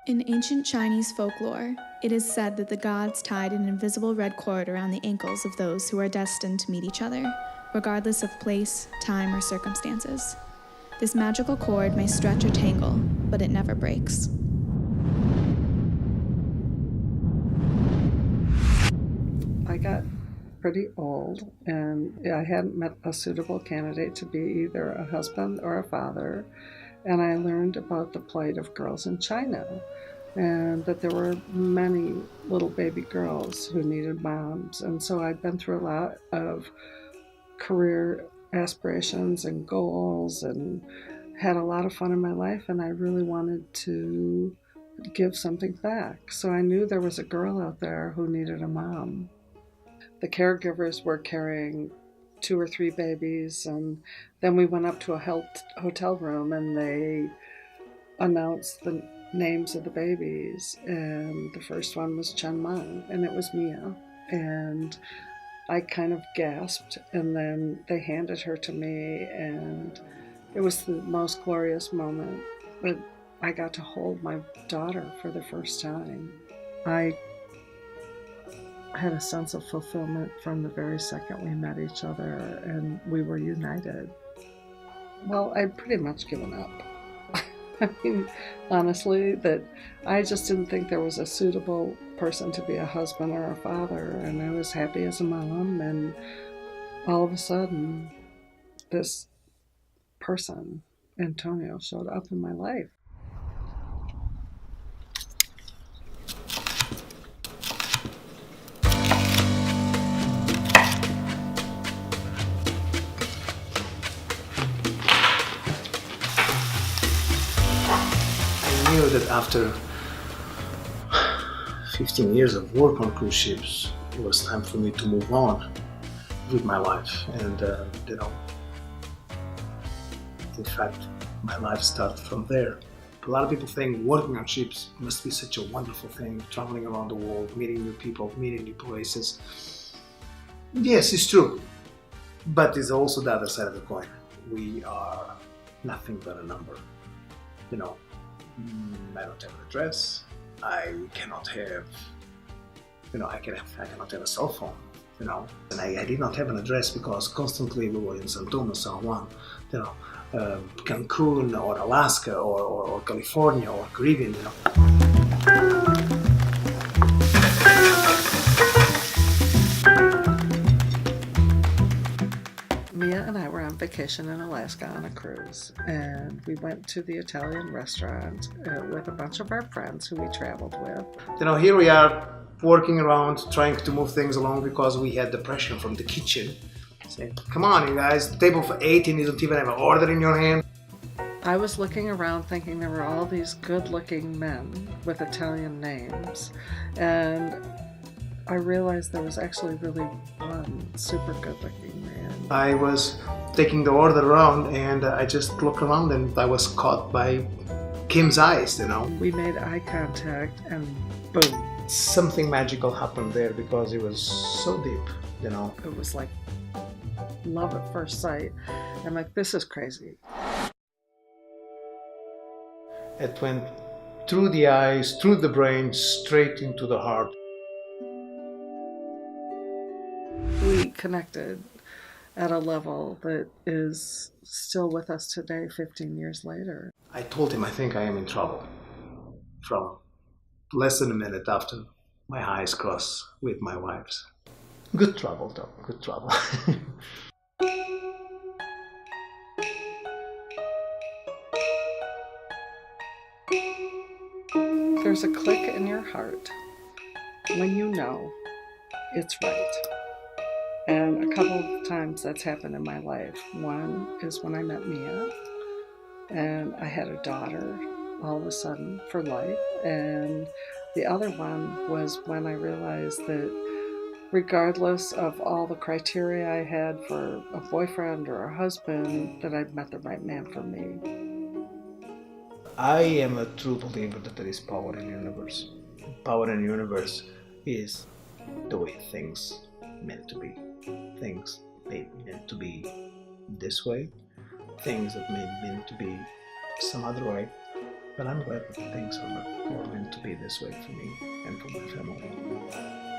In ancient Chinese folklore, it is said that the gods tied an invisible red cord around the ankles of those who are destined to meet each other, regardless of place, time, or circumstances. This magical cord may stretch or tangle, but it never breaks. I got pretty old, and I hadn't met a suitable candidate to be either a husband or a father. And I learned about the plight of girls in China, and that there were many little baby girls who needed moms. And so I'd been through a lot of career aspirations and goals and had a lot of fun in my life, and I really wanted to give something back. So I knew there was a girl out there who needed a mom. The caregivers were carrying 2 or 3 babies, and then we went up to a hotel room and they announced the names of the babies, and the first one was Chen Meng, and it was Mia. And I kind of gasped, and then they handed her to me, and it was the most glorious moment that I got to hold my daughter for the first time. I had a sense of fulfillment from the very second we met each other and we were united. Well, I'd pretty much given up. I mean, honestly, that I just didn't think there was a suitable person to be a husband or a father, and I was happy as a mom, and all of a sudden, this person, Antonio, showed up in my life. I knew that after 15 years of work on cruise ships, it was time for me to move on with my life. And, in fact, my life started from there. A lot of people think working on ships must be such a wonderful thing, traveling around the world, meeting new people, meeting new places. Yes, it's true, but it's also the other side of the coin. We are nothing but a number. I don't have an address. I cannot have, I cannot have a cell phone. And I did not have an address because constantly we were in San Tomas, San Juan, Cancun or Alaska or California or Caribbean. Mia and I were on vacation in Alaska on a cruise, and we went to the Italian restaurant with a bunch of our friends who we traveled with. Here we are working around, trying to move things along because we had the pressure from the kitchen. Saying, come on, you guys, table for 8 and you don't even have an order in your hand. I was looking around thinking there were all these good-looking men with Italian names, and I realized there was actually really one super good-looking man. I was taking the order around and I just looked around and I was caught by Kim's eyes, We made eye contact and boom. Something magical happened there because it was so deep, It was like love at first sight. I'm like, this is crazy. It went through the eyes, through the brain, straight into the heart. We connected at a level that is still with us today, 15 years later. I told him I think I am in trouble. From less than a minute after my eyes crossed with my wife's. Good trouble, though. Good trouble. There's a click in your heart when you know it's right. And a couple of times that's happened in my life. One is when I met Mia, and I had a daughter all of a sudden for life. And the other one was when I realized that regardless of all the criteria I had for a boyfriend or a husband, that I'd met the right man for me. I am a true believer that there is power in the universe. Power in the universe is the way things meant to be. Things made meant to be this way. Things that made meant to be some other way. But I'm glad that things are more meant to be this way for me and for my family.